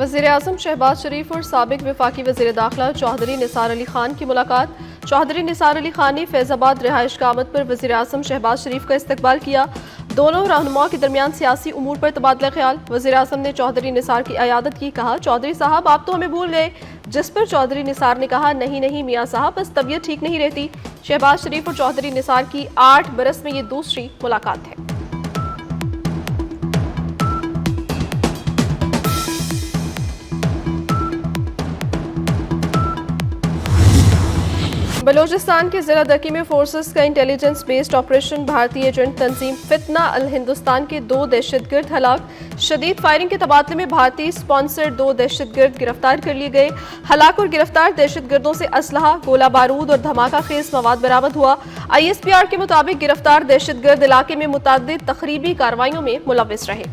वज़ीर-ए-आज़म शहबाज शरीफ और साबिक वफाकी वज़ीर दाखिला चौधरी निसार अली खान की मुलाकात। चौधरी निसार अली खान ने फैज़ाबाद रिहाइश का आमद पर वज़ीर-ए-आज़म शहबाज शरीफ का इस्तकबाल किया। दोनों रहनुमाओं के दरमियान सियासी उमूर पर तबादला ख्याल। वज़ीर-ए-आज़म ने चौधरी निसार की अयादत की। कहा, चौधरी साहब आप तो हमें भूल गए। जिस पर चौधरी निसार ने कहा, नहीं नहीं मियाँ साहब, बस तबीयत ठीक नहीं रहती। शहबाज शरीफ और चौधरी निसार की 8 बरस में ये दूसरी मुलाकात है। बलोचिस्तान के जिला दकी में फोर्सेस का इंटेलिजेंस बेस्ड ऑपरेशन। भारतीय एजेंट तंजीम फितना अल हिंदुस्तान के 2 दहशतगर्द हलाक। शदीद फायरिंग के तबादले में भारतीय स्पॉन्सर्ड 2 दहशतगर्द गिरफ्तार कर लिए गए। हलाक और गिरफ्तार दहशतगर्दों से असलहा, गोला बारूद और धमाका खेज मवाद बरामद हुआ। ISPR के मुताबिक गिरफ्तार दहशतगर्द इलाके में मुतअद्दिद तखरीबी कार्रवाइयों में मुलव्विस रहे।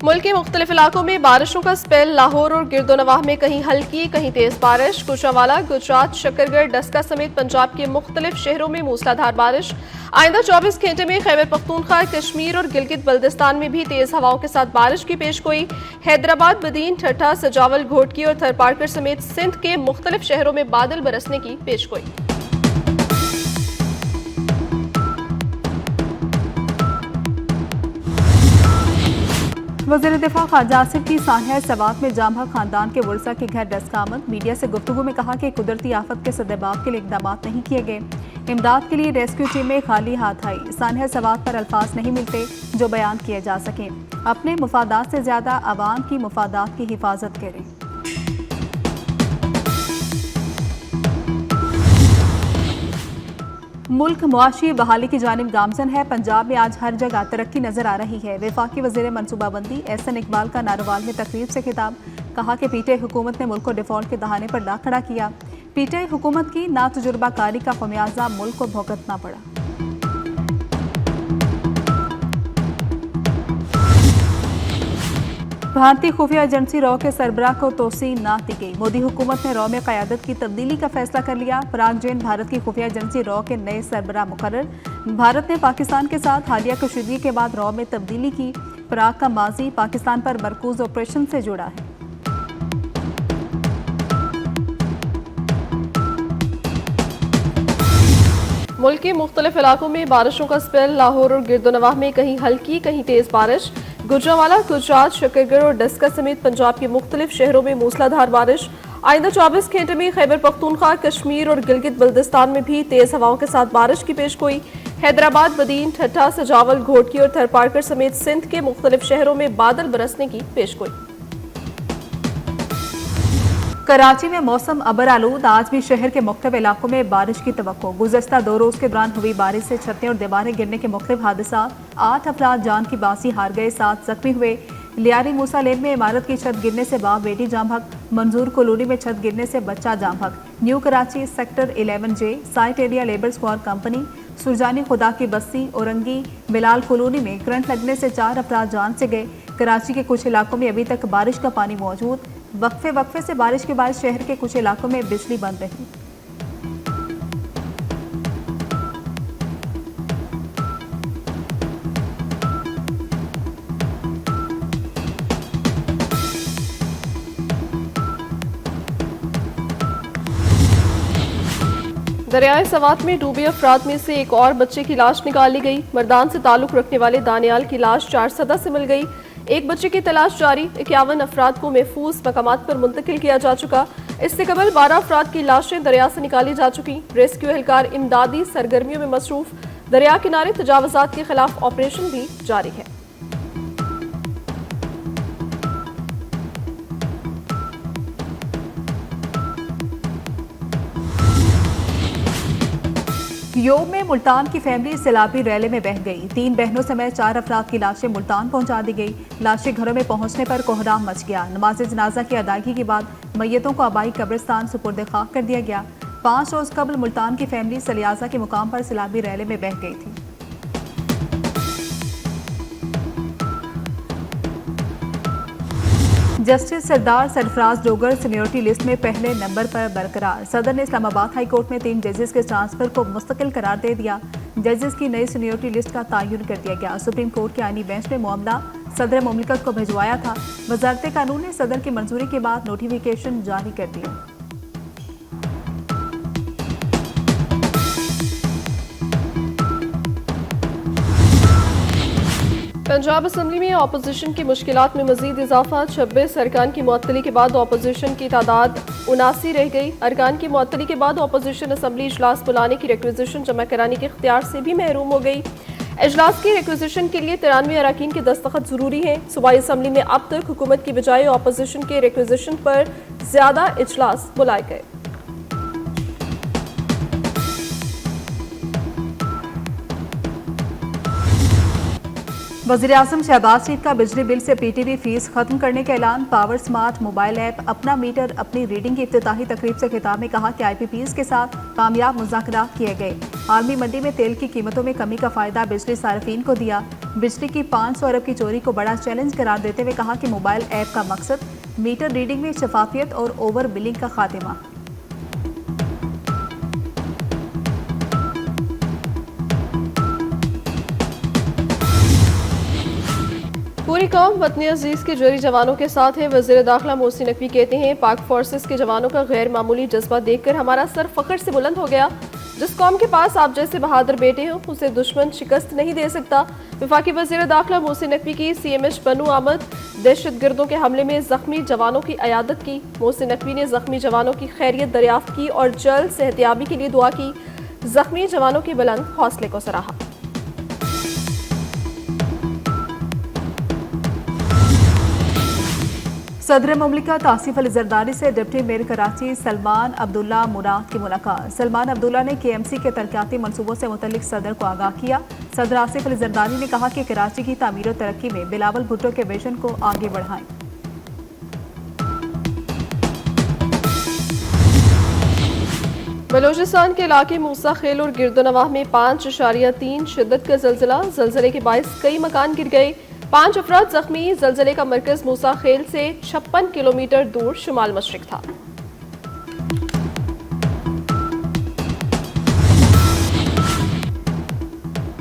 मुल्क के मुख्तलिफ इलाकों में बारिशों का स्पेल। लाहौर और गिरदोनवाह में कहीं हल्की कहीं तेज बारिश। गुजरांवाला, गुजरात, शकरगढ़, डस्का समेत पंजाब के मुख्तलिफ शहरों में मूसलाधार बारिश। आइंदा 24 घंटे में खैबर पख्तूनख्वा, कश्मीर और गिलगित बल्दिस्तान में भी तेज हवाओं के साथ बारिश की पेशगोई। हैदराबाद, बदीन, ठट्ठा, सजावल, घोटकी और थरपारकर समेत सिंध के मुख्तलिफ शहरों में बादल बरसने की पेशगोई। वज़ीर दिफा ख्वाजा आसिफ की सानिया सवात में जामा खानदान के वर्सा के घर डस्का आमद। मीडिया से गुफ्तगू में कहा कि कुदरती आफत के सद्देबाब के लिए इकदाम नहीं किए गए। इमदाद के लिए रेस्क्यू टीमें खाली हाथ आई। सानिया सवात पर अल्फाज नहीं मिलते जो बयान किए जा सकें। अपने मुफादात से ज्यादा आवाम की मुफादात की हिफाजत करें। मुल्क मुआशी बहाली की जानिब गामजन है। पंजाब में आज हर जगह तरक्की नजर आ रही है। वफाकी वज़ीर मनसूबाबंदी एहसन इकबाल का नारोवाल में तकरीब से खिताब। कहा कि PTI हुकूमत ने मुल्क को डिफॉल्ट के दहाने पर ला खड़ा किया। PTI हुकूमत की नातजुर्बाकारी का खमियाजा मुल्क को भुगतना पड़ा। भारतीय खुफिया एजेंसी रॉ के सरबराह को तोसी ना दी गई। मोदी हुकूमत ने रॉ में क़यादत की तब्दीली का फैसला कर लिया। पराग जैन भारत की खुफिया एजेंसी रॉ के नए सरबराह मुकर्रर। भारत ने पाकिस्तान के साथ हालिया कशीदगी के बाद रॉ में तब्दीली की। पराग का माजी पाकिस्तान पर मरकूज ऑपरेशन से जुड़ा है। मुल्क के मुख्तलिफ इलाकों में बारिशों का स्पेल। लाहौर और गिरदोनवाह में कहीं हल्की कहीं तेज बारिश। गुजरांवाला, गुजरात, शकरगढ़ और डस्का समेत पंजाब के मुख्तलिफ शहरों में मूसलाधार बारिश। आइंदा 24 घंटे में खैबर पख्तूनख्वा, कश्मीर और गिलगित बल्दिस्तान में भी तेज हवाओं के साथ बारिश की पेशगोई। हैदराबाद, बदीन, ठट्ठा, सजावल, घोटकी और थरपारकर समेत सिंध के मुख्तलिफ शहरों में बादल बरसने की पेशगोई। कराची में मौसम अबर आलूद। आज भी शहर के मुख्तलिफ इलाकों में बारिश की तवक्को। गुज़श्ता 2 रोज़ के दौरान हुई बारिश से छतें और दीवारें गिरने के मुख्तलिफ हादसा। 8 अफराद जान की बासी हार गए, 7 जख्मी हुए। लियारी मूसा लेन में इमारत की छत गिरने से बाप बेटी जाम हक। मंजूर कॉलोनी में छत गिरने से बच्चा जाम हक। New Karachi sector 11J site area labour squad company, Surjani खुदा की बस्ती, औरंगी, बिलाल कॉलोनी में करंट लगने से 4 अफराद जान से गए। कराची के कुछ इलाकों में अभी तक बारिश का पानी मौजूद। वक्फे से बारिश के बाद शहर के कुछ इलाकों में बिजली बंद रही। दरियाए सवात में डूबे अफराद में से एक और बच्चे की लाश निकाली गई। मर्दान से ताल्लुक रखने वाले दानियाल की लाश 4 सदा से मिल गई। एक बच्चे की तलाश जारी। 51 अफराद को महफूज मकामात पर मुंतकिल किया जा चुका। इससे कबल 12 अफराद की लाशें दरिया से निकाली जा चुकी। रेस्क्यू एहलकार इमदादी सरगर्मियों में मसरूफ। दरिया किनारे तजावुजात के खिलाफ ऑपरेशन भी जारी है। योम में मुल्तान की फैमिली सैलाबी रैले में बह गई। 3 बहनों समेत 4 अफराद की लाशें मुल्तान पहुंचा दी गई। लाशें घरों में पहुंचने पर कोहराम मच गया। नमाज जनाजा की अदायगी के बाद मैयतों को आबाई कब्रिस्तान सुपुर्द खाक कर दिया गया। 5 रोज कबल मुल्तान की फैमिली सलियाजा के मुकाम पर सैलाबी रैले में बह गई थी। जस्टिस सरदार सरफराज डोगर सीनियरिटी लिस्ट में पहले नंबर पर बरकरार। सदर ने इस्लामाबाद हाई कोर्ट में 3 जजेस के ट्रांसफर को मुस्तकिल करार दे दिया। जजेस की नई सीनियरिटी लिस्ट का तयन कर दिया गया। सुप्रीम कोर्ट के आईनी बेंच ने मामला सदर मुमलिकत को भिजवाया था। वजारत कानून ने सदर की मंजूरी के बाद नोटिफिकेशन जारी कर दिया। पंजाब असम्बली में अपोजिशन की मुश्किलात में मजीद इजाफा। 26 अरकान की मुअत्तली के बाद अपोजिशन की तादाद 79 रह गई। अरकान की मुअत्तली के बाद अपोजिशन असम्बली इजलास बुलाने की रिक्विजिशन जमा कराने के इख्तियार से भी महरूम हो गई। इजलास की रिक्विजिशन के लिए 93 अरकान के दस्तखत जरूरी है। सूबाई असम्बली में अब तक हुकूमत की बजाय अपोजिशन के रिक्विजिशन पर ज्यादा इजलास बुलाए गए। वज़ीर आज़म शहबाज शरीफ का बिजली बिल से पीटीवी फीस खत्म करने का ऐलान। पावर स्मार्ट मोबाइल ऐप अपना मीटर अपनी रीडिंग की इफ्तिताही तकरीब से खिताब में कहा कि IPPs के साथ कामयाब मुज़ाकरात किए गए। आलमी मंडी में तेल की कीमतों में कमी का फायदा बिजली सार्फिन को दिया। बिजली की 500 अरब की चोरी को बड़ा चैलेंज करार देते हुए कहा कि मोबाइल ऐप का मकसद मीटर रीडिंग में शफाफियत और ओवर बिलिंग का खात्मा। पूरी कौम वतन अजीज के जरी जवानों के साथ है। वज़ीर दाखिला मोहसिन नकवी कहते हैं, पाक फोर्सेस के जवानों का गैर मामूली जज्बा देखकर हमारा सर फख्र से बुलंद हो गया। जिस कौम के पास आप जैसे बहादुर बेटे हो उसे दुश्मन शिकस्त नहीं दे सकता। वफाकी वज़ीर दाखिला मोहसिन नकवी की CMH बनू आमद। दहशत गर्दों के हमले में जख्मी जवानों की अयादत की। मोहसिन नकवी ने जख्मी जवानों की खैरियत दरियाफ्त की और जल्द सेहतियाबी के लिए दुआ की। जख्मी जवानों के बुलंद हौसले को सराहा। सदर मुमलिकत आसिफ अली जरदारी से डिप्टी मेयर कराची सलमान अब्दुल्ला मुराद की मुलाकात। सलमान अब्दुल्ला ने KMC के तरक्याती मनसूबों से मुतल्लिक सदर को आगाह किया। सदर आसिफ अली जरदारी ने कहा कि कराची की तामीर और तरक्की में बिलावल भुट्टो के विजन को आगे बढ़ाएं। बलोचिस्तान के इलाके मूसा खेल और गिरदोनवाह में 5.3 शिद्दत का जलजले के बायस कई मकान गिर गए। 5 अफराद जख्मी। जलजले का मरकज मूसा खेल से 56 किलोमीटर दूर शुमाल मशरिक था।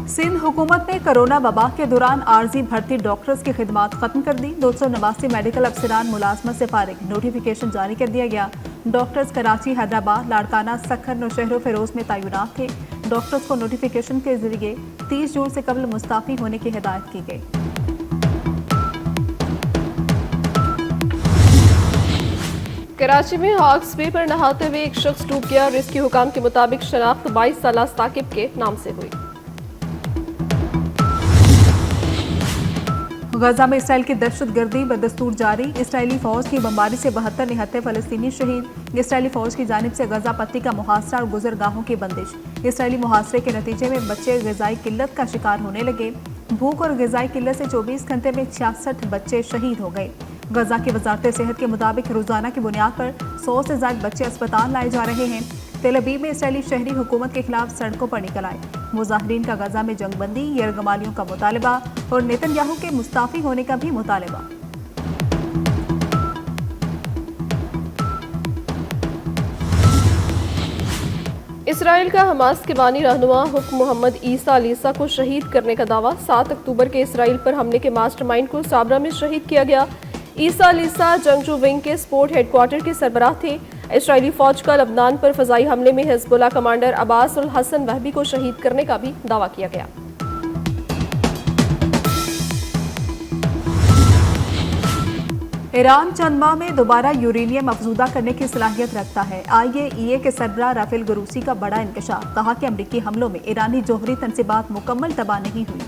सिंध हुकूमत ने कोरोना वबा के दौरान आर्जी भर्ती डॉक्टर्स की खिदमात खत्म कर दी। 289 मेडिकल अफसरान मुलाजमत से फारिग। नोटिफिकेशन जारी कर दिया गया। डॉक्टर्स कराची, हैदराबाद, लाड़काना, सक्खर, नौशहर फिरोज में तैनात थे। डॉक्टर्स को नोटिफिकेशन के जरिए 30 जून से कबल मुस्ताफी होने की हिदायत की गई। कराची में हॉक्स बे पर नहाते हुए एक शख्स डूब गया। रेस्क्यू हुकाम के मुताबिक शनाख्त 22 साल साकिब के नाम से हुई। गजा में इसराइल की दहशतगर्दी बदस्तूर जारी। इसराइली फौज की बमबारी से 72 निहत्ते फलस्तीनी शहीद। इसराइली फौज की जानिब से गजा पट्टी का मुहासरा और गुजरगाहों की बंदिश। इसराइली मुहासरे के नतीजे में बच्चे ग़िज़ाई किल्लत का शिकार होने लगे। भूख और ग़िज़ाई किल्लत से 24 घंटे में 66 बच्चे शहीद हो गए। गजा की वजारत सेहत के मुताबिक रोजाना की बुनियाद पर 100 से ज्यादा बच्चे अस्पताल लाए जा रहे हैं। तेल अवीव में इसराइली शहरी हुकूमत के खिलाफ सड़कों पर निकल आए। मुजाहिरीन का गजा में जंगबंदी, यरगमालियों का मुतालबा और नेतन्याहू के मुस्ताफी होने का भी मुतालबा। इसराइल का हमास के बानी रहनुमा हुक्म मोहम्मद ईसा अलीसा को शहीद करने का दावा। 7 अक्टूबर के इसराइल पर हमले के मास्टरमाइंड को साबरा में शहीद किया गया। ईसा अलीसा जंगजू विंग के स्पोर्ट हेडक्वार्टर के सरबराह थे। इसराइली फौज का लबनान पर फजाई हमले में हिजबुल्लाह कमांडर अब्बास उल हसन वहबी को शहीद करने का भी दावा किया गया। ईरान चंद माह में दोबारा यूरेनियम अफजूदा करने की सलाहियत रखता है। IAEA के सरबराह राफेल गरूसी का बड़ा इंकशाफ। कहा कि अमरीकी हमलों में ईरानी जोहरी तनसीबात मुकम्मल तबाह नहीं हुई।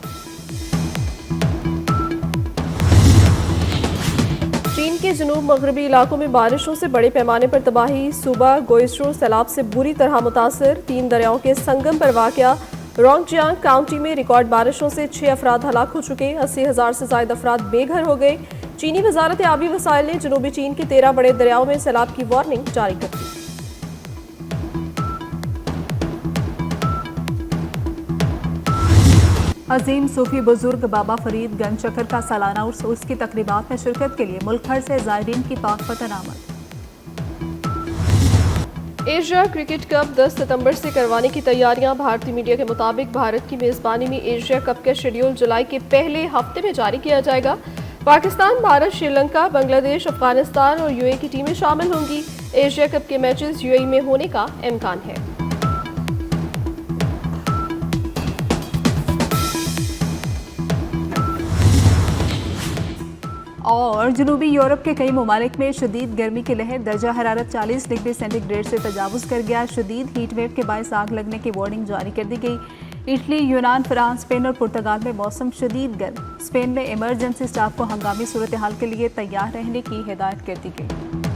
चीन के जनूब मगरबी इलाकों में बारिशों से बड़े पैमाने पर तबाही। सूबा गोइशो सैलाब से बुरी तरह मुतासर। 3 दरियाओं के संगम पर वाक़या रोंगजियांग काउंटी में रिकॉर्ड बारिशों से 6 अफराद हलाक हो चुके। 80,000 से ज्यादा अफराद बेघर हो गए। चीनी वजारत आबी वसाइल ने जनूबी चीन के 13 बड़े दरियाओं में सैलाब की वार्निंग जारी कर दी। अजीम सूफी बुजुर्ग बाबा फरीद गंज चक्कर का सालाना उर्स उसकी तकरीबात में शिरकत के लिए मुल्क भर से ज़ायरीन की पाक पतन आमद। एशिया क्रिकेट कप 10 सितंबर से करवाने की तैयारियां। भारतीय मीडिया के मुताबिक भारत की मेजबानी में एशिया कप का शेड्यूल जुलाई के पहले हफ्ते में जारी किया जाएगा। पाकिस्तान, भारत, श्रीलंका, बांग्लादेश, अफगानिस्तान और यूएई की टीमें शामिल होंगी। एशिया कप के मैचेस यूएई में होने का इम्कान है। और जनूबी यूरोप के कई ममालिक में शदीद गर्मी की लहर, दर्जा हरारत 40 डिग्री सेंटीग्रेड से तजावुज़ कर गया। शदीद हीट वेव के बायस आग लगने की वार्निंग जारी कर दी गई। इटली, यूनान, फ्रांस, स्पेन और पुर्तगाल में मौसम शदीद गर्म। स्पेन में इमरजेंसी स्टाफ को हंगामी सूरत हाल के लिए तैयार रहने की हिदायत कर दी गई।